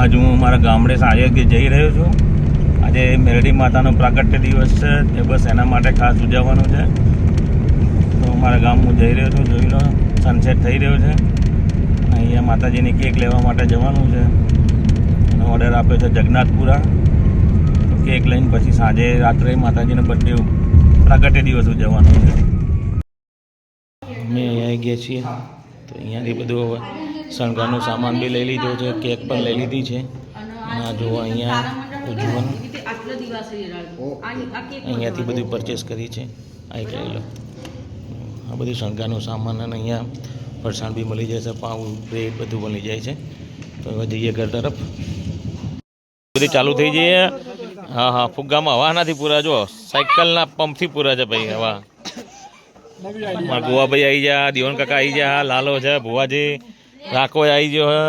आज हूँ मारा गामडे साजे के जई रह्यो छुं। आज मेरडी मातानो प्रागट्य दिवस है, ते बस एना माटे खास उजववानुं छे। तो मारा गाम हूँ जई रह्यो छुं। जोई लो सनसेट थई रह्यो छे। अहींया माताजीनी केक लेवा माटे जवानुं छे। एनो ऑर्डर आप्यो छे जगन्नाथपुरा। तो केक लईने पछी साँजे रात्रे माताजीनो बर्थडे प्रागट्य दिवस उजववानो छे। અમે અહીંયા આવી ગયા છીએ તો અહીંયાથી બધું હવે શણગારનો સામાન બી લઈ લીધો છે, કેક પણ લઈ લીધી છે. અને આ જુઓ અહીંયા ઉજવણ અહીંયાથી બધું પરચેસ કરી છે. આ એક લઈ લો. આ બધું શણગારનો સામાન અને અહીંયા ફરસાણ બી મળી જાય છે, પાઉં બ્રેડ બધું મળી જાય છે. તો હવે જઈએ ઘર તરફ. બધી ચાલુ થઈ જઈએ. હા હા, ફુગ્ગામાં હવા નથી પૂરા. જો સાયકલના પંપથી પૂરા છે ભાઈ હવા. મારા ગોવા ભાઈ આવી જા, દિવાન કાકા આવી જા, લાલો છે, ભુવાજી રાખો આવી ગયો હે.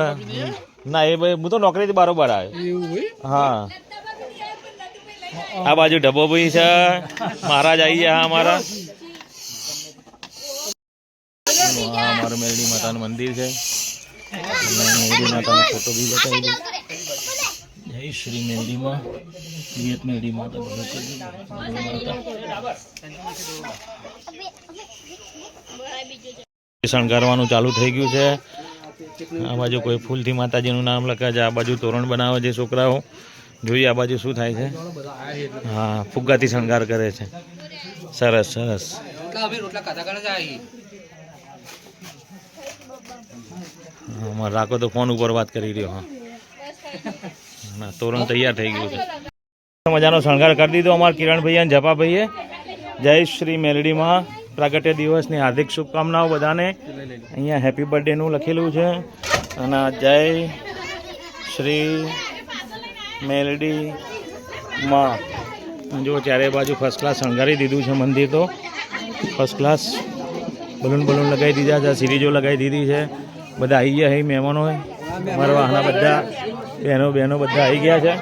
ના એ ભાઈ હું તો નોકરીથી બારોબાર આવ્યો. હા, આ બાજુ ઢબો ભાઈ છે, મહારાજ આવી ગયા અમારા. હા, અમારું મેરડી માતાનું મંદિર છે. મેરડી માતાનો ફોટો બી બતાવી દઉં. જય શ્રી મેરડીમાં, વિયત મેરડી માતા. શણગારવાનું ચાલુ થઈ ગયું છે. આ બાજુ કોઈ ફૂલથી માતાજીનું નામ લખે છે, આ બાજુ તોરણ બનાવે છે છોકરાઓ. જોઈએ આ બાજુ શું થાય છે. હા, ફુગ્ગાથી શણગાર કરે છે. સરસ સરસ. હા, રાખો તો ફોન ઉપર વાત કરી રહ્યો. હા ના, તોરણ તૈયાર થઈ ગયું છે. મજાનો શણગાર કરી દીધો અમારા કિરણભાઈ અને જપાભાઈએ. જય શ્રી મેલડીમાં પ્રાગટ્ય દિવસની હાર્દિક શુભકામનાઓ બધાને. અહીંયા હેપી બર્થડેનું લખેલું છે. અને જય શ્રી મેલડીમાં. જો ચારે બાજુ ફર્સ્ટ ક્લાસ શણગારી દીધું છે મંદિર. તો ફર્સ્ટ ક્લાસ બલૂન લગાવી દીધા છે, સિરીજો લગાવી દીધી છે. બધા આવી ગયા છે મહેમાનો. મારા વાહના બધા બહેનો બધા આવી ગયા છે.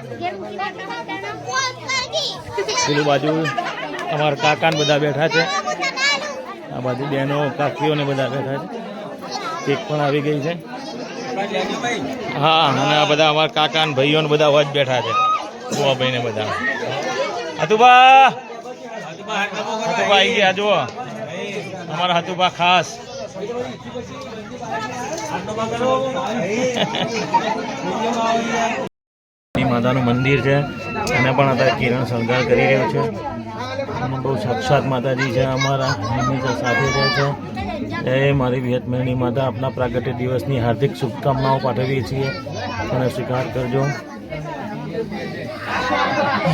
પેલું બાજુ અમારા કાકા બધા બેઠા છે. આ બાજુ બહેનો કાકીઓને બધા બેઠા છે. કેક પણ આવી ગઈ છે. હા, અને આ બધા અમારા કાકા ને ભાઈઓ ને બધા જ બેઠા છે. ભાઈ ને બધા. હતુભા આવી ગયા. જુઓ અમારા હતુભા ખાસ. માતાનું મંદિર છે. એને પણ અત્યારે કિરણ શણગાર કરી રહ્યો છે. અને બહુ સાક્ષાત માતાજી છે અમારા, હંમેશા સાથે રહે છે. જય મારી વિયત મેરડી માતા. આપના પ્રાગટ્ય દિવસની હાર્દિક શુભકામનાઓ પાઠવીએ છીએ અને સ્વીકાર કરજો.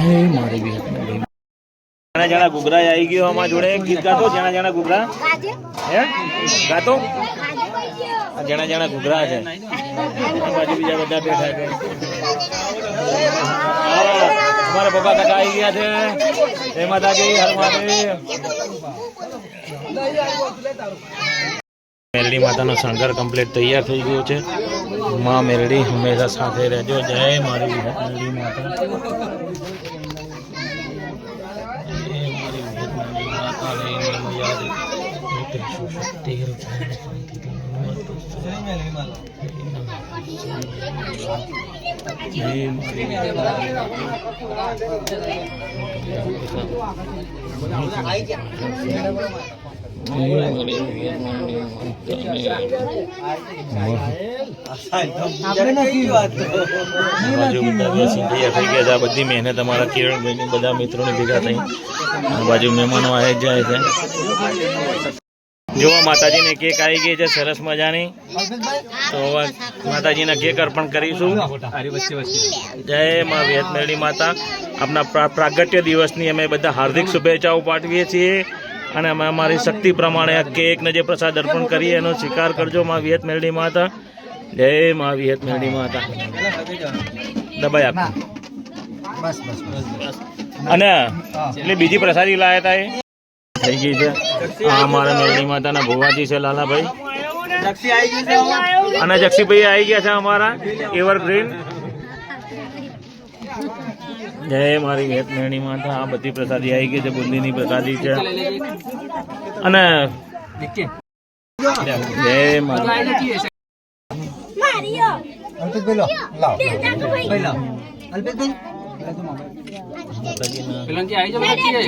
હે મારી વિયત મેરડી. જણા જણા ઘૂઘરા આવી ગયો અમારા જોડે. ગીત ગાતો જણા જણા ઘૂઘરા હે ગાતો. જણા જણા ઘૂઘરા છે. બાજુ બીજા બધા બેઠા છે. અમારા પપ્પા કાકા આવી ગયા છે. જય માતાજી, હર મહાદેવ. મેરડી માતાનો શણગાર કમ્પ્લીટ તૈયાર થઈ ગયો છે. માં મેરડી હંમેશા સાથે રહેજો. જય મારી મેરડી માતા. બધી મહેનત અમારા કિરણભાઈ બધા મિત્રોને ભેગા થઈ. બાજુ મહેમાનો આવી જાય છે. જો માતાજીને કેક આવી ગઈ છે સરસ મજાની. તો માતાજીના કેક અર્પણ કરીશું. જય મા વિયત મેરડી માતા. આપના પ્રાગટ્ય દિવસની અમે બધા હાર્દિક શુભેચ્છાઓ પાઠવીએ છીએ. અને અમે અમારી શક્તિ પ્રમાણે આ કેકને જે પ્રસાદ અર્પણ કરીએ એનો સ્વીકાર કરજો મા વિયત મેરડી માતા. જય મા વિયત મેરડી માતા. દબાઈ આપો. અને એટલે બીજી પ્રસાદી લાયા હતા એ થઈ ગઈ છે. અમારા મેરડી માતાના ભુવાજી છે લાલાભાઈ. અને જક્ષીભાઈ આવી ગયા છે અમારા એવરગ્રીન. જય મારી વિયત મેરડી માતા. આ બધી પ્રસાદી આવી ગઈ છે. બુંદીની પ્રસાદી છે. અને જય મારી પેલો લાવ પહેલા અલ્પેશભાઈ માતાજીના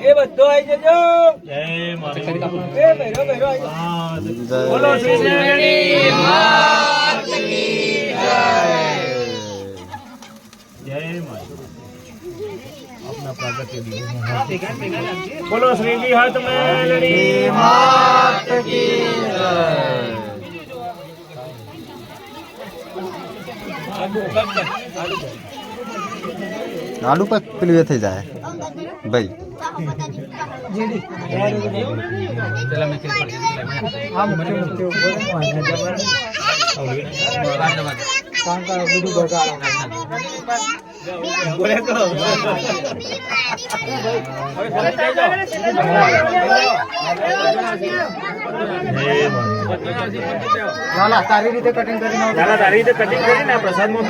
એ બધો આવી જજો જય માતા એ ભૈરો ભૈરો બોલો શ્રી મેલડી માત કી જય માતા अपना प्रागट्य दिवस बोलो श्री हाथ मेलड़ी मात की આડું પર પેલું થઈ જાય ભાઈ તારી રીતે કટિંગ કરીને પ્રસાદ માં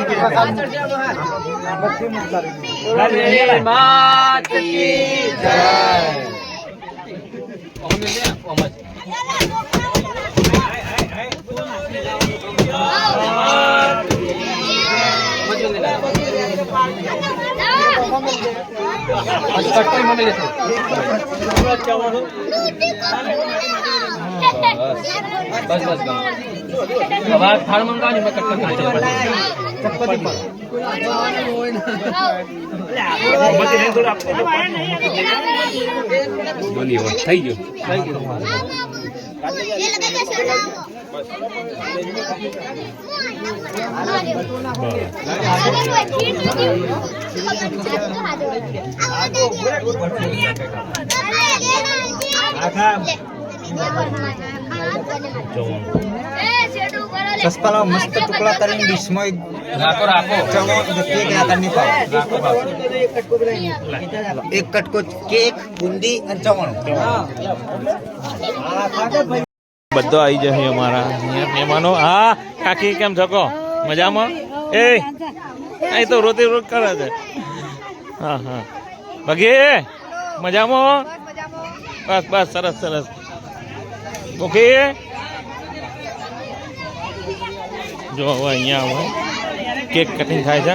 बस बस अब थाल मंगा नहीं मैं कट कर बोलिए वो થઈ ગયો સસ્તા મસ્ત ટુકડા કરીને ડીશમાં રાખો રાખો કેક નાખવાની પાવ એક કટકો કેક બુંદી અને ચવાણું બધો આવી જશે અમારા મહેમાનો હા કાકી કેમ છો મજામાં એ અહીં તો રોતી રોજ કરે છે હા હા બગી મજામાં બસ બસ સરસ સરસ ઓકે જો હવે અહીંયા હવે કેક કટિંગ થાય છે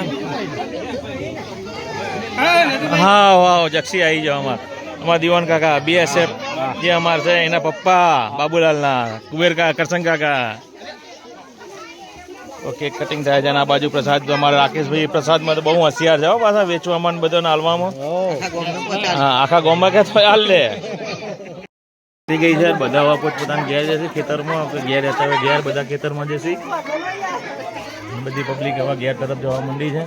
હા વાવ જક્ષી આવી જાવ અમારા દીવાન કાકા BSF જે અમાર છે એના પપ્પા બાબુલાલના કુબેર કાકા કરશન કાકા ઓકે કટિંગ થાય છે અને આ બાજુ પ્રસાદ તો અમારા રાકેશભાઈ પ્રસાદમાં તો બહુ હોશિયાર છે પાછા વેચવામાં બધો નાલવામાં હા આખા ગામમાં કે તો હાલ લે થઈ ગઈ છે બધા પોતપોતાના ઘેર જશે ખેતરમાં ઘેર રહેતા હોય ઘેર બધા ખેતરમાં જશે બધી પબ્લિક હવે ઘેર તરફ જવા માંડી છે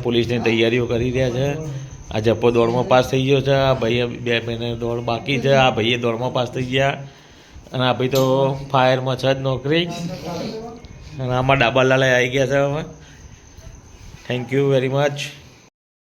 પોલીસની તૈયારીઓ કરી રહ્યા છે આ જપ્પો દોડમાં પાસ થઈ ગયો છે આ ભાઈએ 2 મહિને દોડ બાકી છે આ ભાઈએ દોડમાં પાસ થઈ ગયા અને આ ભાઈ તો ફાયરમાં છે જ નોકરી અને આમાં ડાબાલાલ આવી ગયા છે હવે થેન્ક યુ વેરી મચ